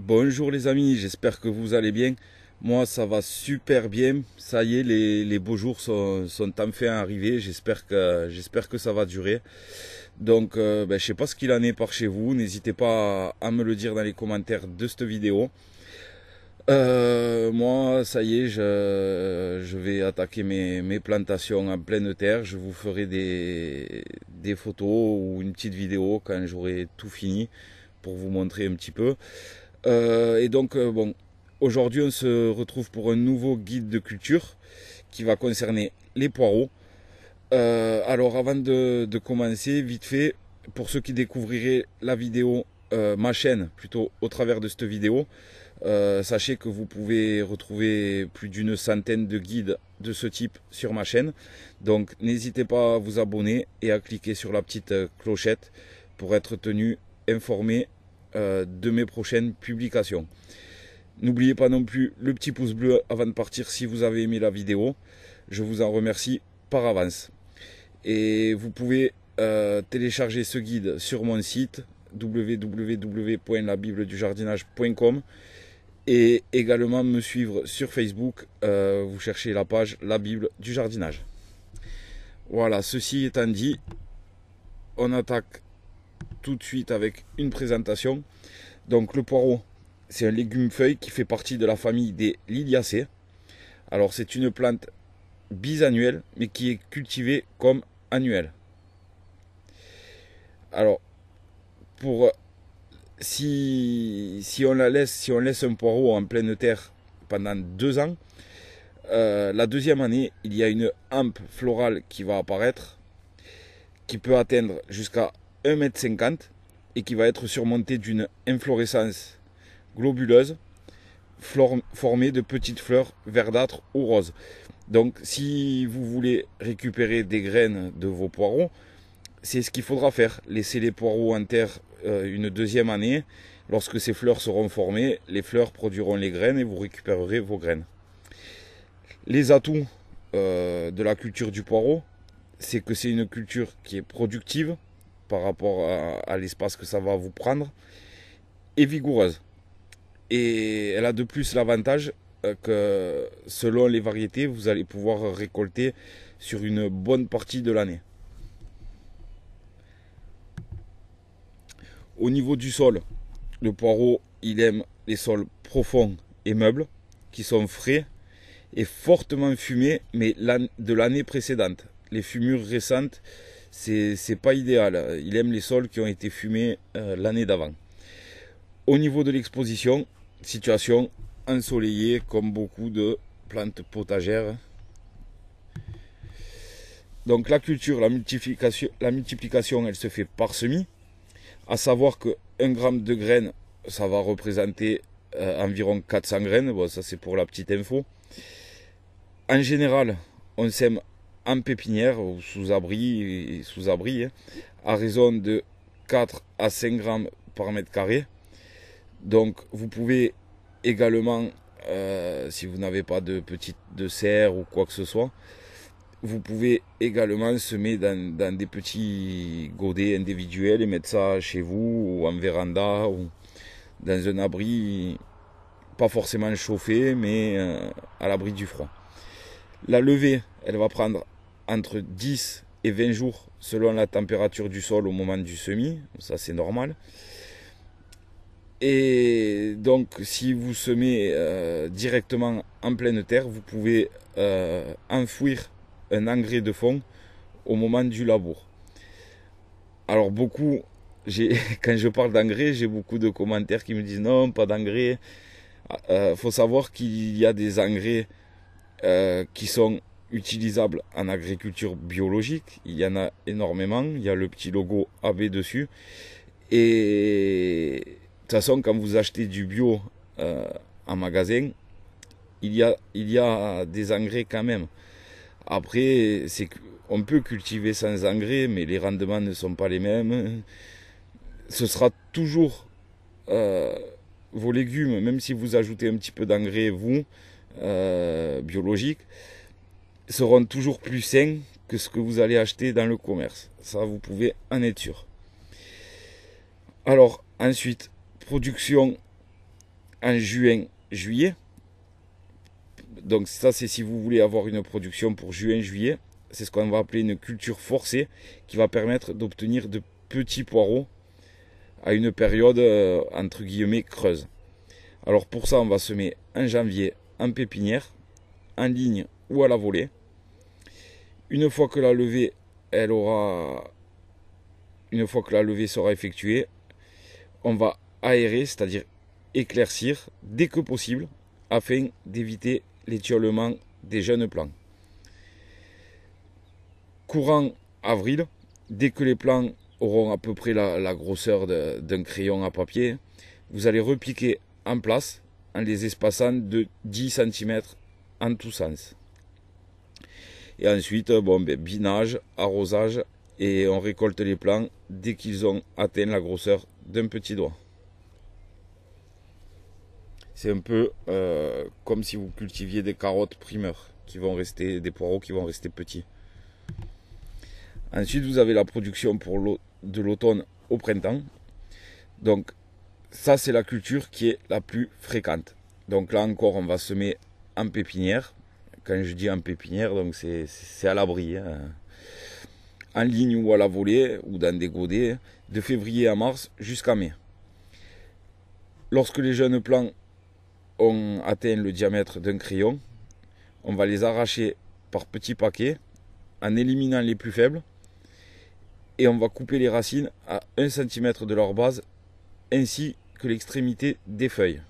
Bonjour les amis, j'espère que vous allez bien. Moi ça va super bien, ça y est, les beaux jours sont enfin arrivés, j'espère que ça va durer. Donc je sais pas ce qu'il en est par chez vous, n'hésitez pas à me le dire dans les commentaires de cette vidéo. Moi ça y est, je vais attaquer mes plantations en pleine terre, je vous ferai des photos ou une petite vidéo quand j'aurai tout fini pour vous montrer un petit peu. Bon, aujourd'hui on se retrouve pour un nouveau guide de culture qui va concerner les poireaux. Alors avant de commencer, vite fait, pour ceux qui découvriraient la vidéo, ma chaîne plutôt au travers de cette vidéo, sachez que vous pouvez retrouver plus d'une centaine de guides de ce type sur ma chaîne. Donc n'hésitez pas à vous abonner et à cliquer sur la petite clochette pour être tenu informé de mes prochaines publications. N'oubliez pas non plus le petit pouce bleu avant de partir si vous avez aimé la vidéo. Je vous en remercie par avance. Et vous pouvez télécharger ce guide sur mon site www.labibledujardinage.com et également me suivre sur Facebook. Vous cherchez la page La Bible du Jardinage. Voilà, ceci étant dit, on attaque tout de suite avec une présentation. Donc le poireau, c'est un légume feuille qui fait partie de la famille des Liliacées. Alors c'est une plante bisannuelle mais qui est cultivée comme annuelle. Alors si on laisse un poireau en pleine terre pendant 2 ans, la deuxième année il y a une hampe florale qui va apparaître, qui peut atteindre jusqu'à 1,50 m et qui va être surmontée d'une inflorescence globuleuse formée de petites fleurs verdâtres ou roses. Donc si vous voulez récupérer des graines de vos poireaux, c'est ce qu'il faudra faire. Laisser les poireaux en terre une deuxième année. Lorsque ces fleurs seront formées, les fleurs produiront les graines et vous récupérerez vos graines. Les atouts de la culture du poireau, c'est que c'est une culture qui est productive par rapport à l'espace que ça va vous prendre et vigoureuse. Et elle a de plus l'avantage que selon les variétés, vous allez pouvoir récolter sur une bonne partie de l'année. Au niveau du sol, le poireau, il aime les sols profonds et meubles, qui sont frais et fortement fumés, mais de l'année précédente. Les fumures récentes, c'est pas idéal. Il aime les sols qui ont été fumés l'année d'avant. Au niveau de l'exposition, situation ensoleillée comme beaucoup de plantes potagères. Donc la culture, la multiplication, elle se fait par semis. À savoir que 1 gramme de graines, ça va représenter environ 400 graines. Bon, ça c'est pour la petite info. En général, on sème en pépinière ou sous abri, à raison de 4 à 5 grammes par mètre carré. Donc vous pouvez également, si vous n'avez pas de serre ou quoi que ce soit, vous pouvez également semer dans des petits godets individuels et mettre ça chez vous ou en véranda ou dans un abri pas forcément chauffé mais à l'abri du froid. La levée, elle va prendre entre 10 et 20 jours selon la température du sol au moment du semis, ça c'est normal. Et donc si vous semez directement en pleine terre, vous pouvez enfouir un engrais de fond au moment du labour. Alors quand je parle d'engrais, j'ai beaucoup de commentaires qui me disent non, pas d'engrais. Faut savoir qu'il y a des engrais qui sont utilisables en agriculture biologique. Il y en a énormément. Il y a le petit logo AB dessus. Et de toute façon, quand vous achetez du bio en magasin, il y a des engrais quand même. Après, on peut cultiver sans engrais, mais les rendements ne sont pas les mêmes. Ce sera toujours vos légumes, même si vous ajoutez un petit peu d'engrais, biologiques, seront toujours plus sains que ce que vous allez acheter dans le commerce. Ça, vous pouvez en être sûr. Alors, ensuite, production en juin, juillet. Donc ça, c'est si vous voulez avoir une production pour juin, juillet. C'est ce qu'on va appeler une culture forcée qui va permettre d'obtenir de petits poireaux à une période entre guillemets creuse. Alors pour ça, on va semer en janvier en pépinière, en ligne ou à la volée. Une fois que la levée, une fois que la levée sera effectuée, on va aérer, c'est-à-dire éclaircir dès que possible, afin d'éviter l'étiolement des jeunes plants. Courant avril, dès que les plants auront à peu près la grosseur d'un crayon à papier, vous allez repiquer en place en les espaçant de 10 cm en tous sens. Et ensuite, binage, arrosage, et on récolte les plants dès qu'ils ont atteint la grosseur d'un petit doigt. C'est un peu comme si vous cultiviez des carottes primeurs, des poireaux qui vont rester petits. Ensuite, vous avez la production de l'automne au printemps. Donc, ça, c'est la culture qui est la plus fréquente. Donc là encore, on va semer en pépinière. Quand je dis en pépinière, donc c'est à l'abri. Hein. En ligne ou à la volée, ou dans des godets, de février à mars jusqu'à mai. Lorsque les jeunes plants ont atteint le diamètre d'un crayon, on va les arracher par petits paquets en éliminant les plus faibles. Et on va couper les racines à 1 cm de leur base ainsi que l'extrémité des feuilles.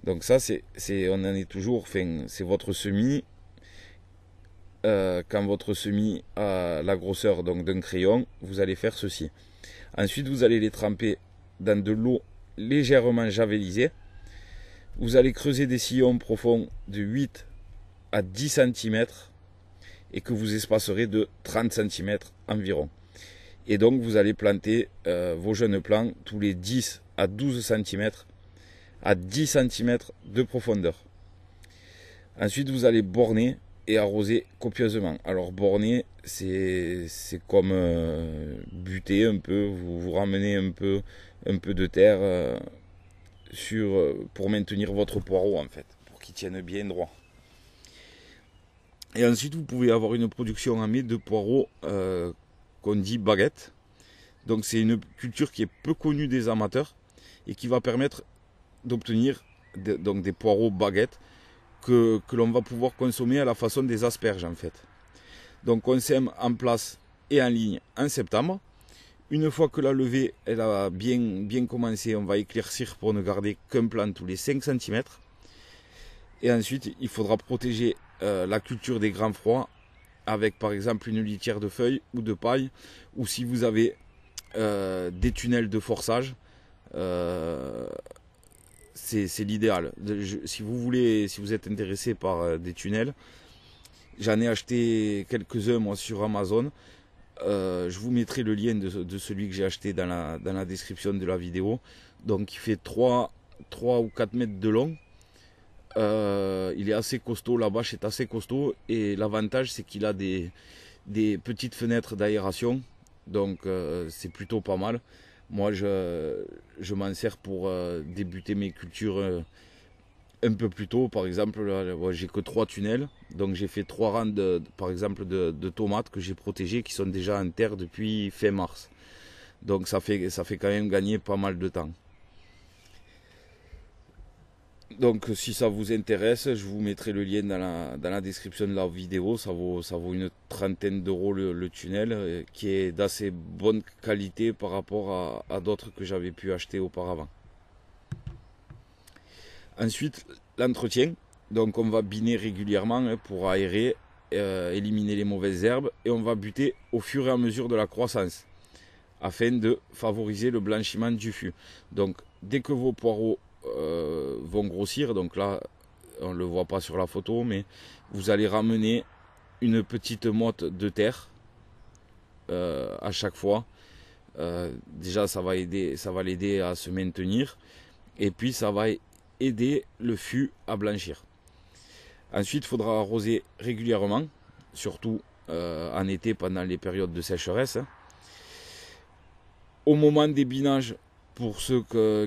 Donc ça, on en est toujours, c'est votre semis. Quand votre semis a la grosseur d'un crayon, vous allez faire ceci. Ensuite, vous allez les tremper dans de l'eau légèrement javelisée. Vous allez creuser des sillons profonds de 8 à 10 cm et que vous espacerez de 30 cm environ. Et donc vous allez planter vos jeunes plants tous les 10 à 12 cm à 10 cm de profondeur. Ensuite vous allez borner et arroser copieusement. Alors borner, c'est comme buter un peu, vous ramenez un peu de terre pour maintenir votre poireau en fait, pour qu'il tienne bien droit. Et ensuite, vous pouvez avoir une production en mai de poireaux qu'on dit baguette. Donc c'est une culture qui est peu connue des amateurs et qui va permettre d'obtenir donc des poireaux baguettes que l'on va pouvoir consommer à la façon des asperges en fait. Donc on sème en place et en ligne en septembre. Une fois que la levée elle a bien commencé, on va éclaircir pour ne garder qu'un plant tous les 5 cm. Et ensuite, il faudra protéger la culture des grands froids avec par exemple une litière de feuilles ou de paille, ou si vous avez des tunnels de forçage, c'est l'idéal. Si vous êtes intéressé par des tunnels, j'en ai acheté quelques-uns moi sur Amazon. Je vous mettrai le lien de celui que j'ai acheté dans la description de la vidéo. Donc il fait 3 ou 4 mètres de long. Il est assez costaud, la bâche est assez costaud et l'avantage c'est qu'il a des petites fenêtres d'aération, donc c'est plutôt pas mal. Moi je m'en sers pour débuter mes cultures un peu plus tôt. Par exemple là, j'ai que 3 tunnels, donc j'ai fait 3 rangs par exemple de tomates que j'ai protégées qui sont déjà en terre depuis fin mars, donc ça fait quand même gagner pas mal de temps. Donc si ça vous intéresse, je vous mettrai le lien dans la description de la vidéo. Ça vaut une trentaine d'euros le tunnel, qui est d'assez bonne qualité par rapport à d'autres que j'avais pu acheter auparavant. Ensuite, l'entretien. Donc on va biner régulièrement pour aérer, éliminer les mauvaises herbes, et on va buter au fur et à mesure de la croissance afin de favoriser le blanchiment du fût. Donc dès que vos poireaux vont grossir, donc là on ne le voit pas sur la photo, mais vous allez ramener une petite motte de terre à chaque fois. Déjà ça va l'aider à se maintenir, et puis ça va aider le fût à blanchir. Ensuite il faudra arroser régulièrement, surtout en été pendant les périodes de sécheresse. Au moment des binages, pour ceux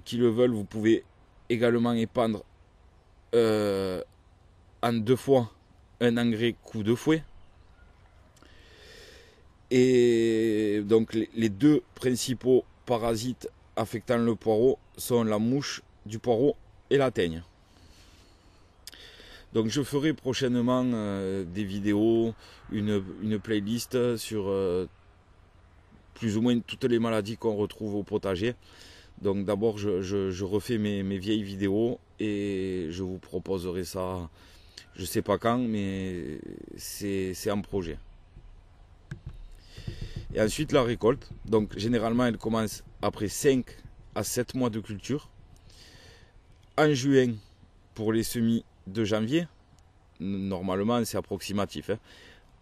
qui le veulent, vous pouvez également épandre en 2 fois un engrais coup de fouet. Et donc les 2 principaux parasites affectant le poireau sont la mouche du poireau et la teigne. Donc je ferai prochainement des vidéos, une playlist sur plus ou moins toutes les maladies qu'on retrouve au potager. Donc d'abord je refais mes vieilles vidéos et je vous proposerai ça, je sais pas quand, mais c'est en projet. Et ensuite la récolte, donc généralement elle commence après 5 à 7 mois de culture. En juin pour les semis de janvier, normalement c'est approximatif.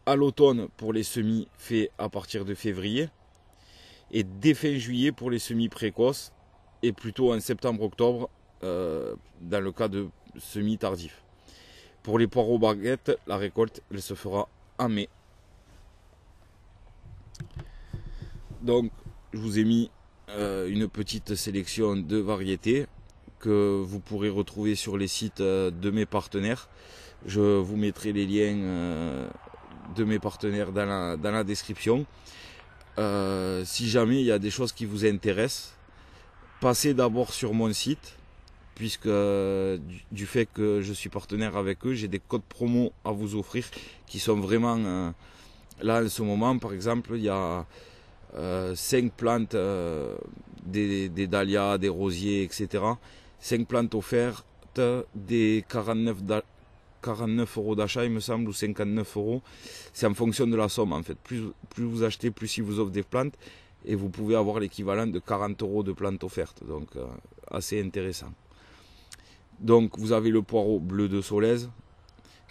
À l'automne pour les semis faits à partir de février. Et dès fin juillet pour les semis précoces et plutôt en septembre-octobre dans le cas de semis tardifs. Pour les poireaux baguettes, la récolte elle se fera en mai. Donc je vous ai mis une petite sélection de variétés que vous pourrez retrouver sur les sites de mes partenaires. Je vous mettrai les liens de mes partenaires dans la description. Si jamais il y a des choses qui vous intéressent, passez d'abord sur mon site, puisque du fait que je suis partenaire avec eux, j'ai des codes promo à vous offrir qui sont vraiment là en ce moment. Par exemple, il y a 5 plantes, des dahlias, des rosiers, etc. 5 plantes offertes, des 49 € d'achat, il me semble, ou 59 €. C'est en fonction de la somme en fait. Plus vous achetez, plus ils vous offrent des plantes. Et vous pouvez avoir l'équivalent de 40 € de plantes offertes. Donc assez intéressant. Donc vous avez le poireau bleu de Solèze,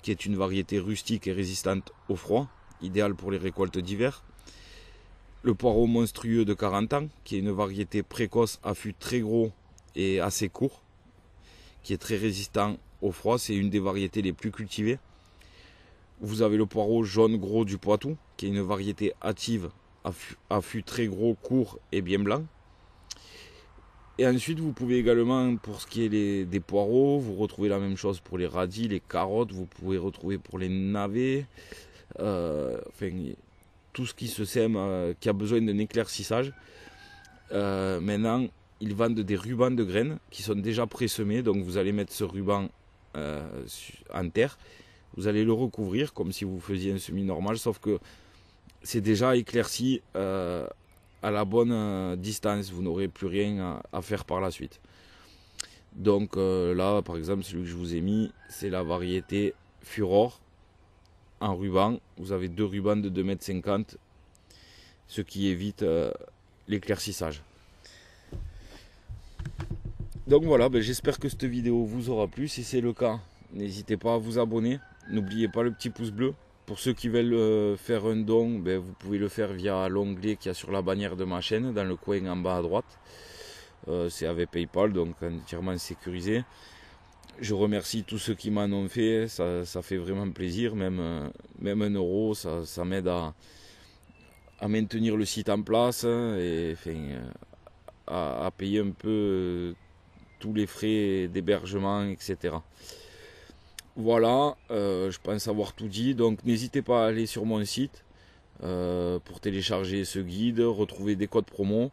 qui est une variété rustique et résistante au froid, idéale pour les récoltes d'hiver. Le poireau monstrueux de 40 ans, qui est une variété précoce à fût très gros et assez court, qui est très résistant au froid. C'est une des variétés les plus cultivées. Vous avez le poireau jaune gros du Poitou, qui est une variété hâtive à fût très gros, court et bien blanc. Et ensuite, vous pouvez également, pour ce qui est des poireaux, vous retrouvez la même chose pour les radis, les carottes, vous pouvez retrouver pour les navets, enfin, tout ce qui se sème, qui a besoin d'un éclaircissage. Maintenant, ils vendent des rubans de graines qui sont déjà pré-semés, donc vous allez mettre ce ruban en terre, vous allez le recouvrir comme si vous faisiez un semis normal, sauf que c'est déjà éclairci à la bonne distance, vous n'aurez plus rien à faire par la suite. Donc là par exemple celui que je vous ai mis, c'est la variété Furor en ruban. Vous avez 2 rubans de 2,50 m, ce qui évite l'éclaircissage. Donc voilà, j'espère que cette vidéo vous aura plu. Si c'est le cas, n'hésitez pas à vous abonner. N'oubliez pas le petit pouce bleu. Pour ceux qui veulent faire un don, vous pouvez le faire via l'onglet qu'il y a sur la bannière de ma chaîne, dans le coin en bas à droite. C'est avec PayPal, donc entièrement sécurisé. Je remercie tous ceux qui m'en ont fait, ça fait vraiment plaisir. Même 1 euro, ça m'aide à maintenir le site en place et enfin, à payer un peu tous les frais d'hébergement, etc. Voilà, je pense avoir tout dit, donc n'hésitez pas à aller sur mon site pour télécharger ce guide, retrouver des codes promo.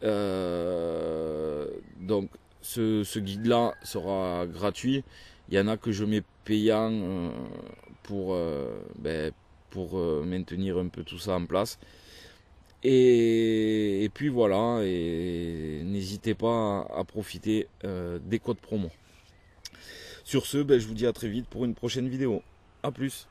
Donc ce guide là sera gratuit. Il y en a que je mets payant pour maintenir un peu tout ça en place. Et puis voilà, et n'hésitez pas à profiter des codes promo. Sur ce, je vous dis à très vite pour une prochaine vidéo. A plus.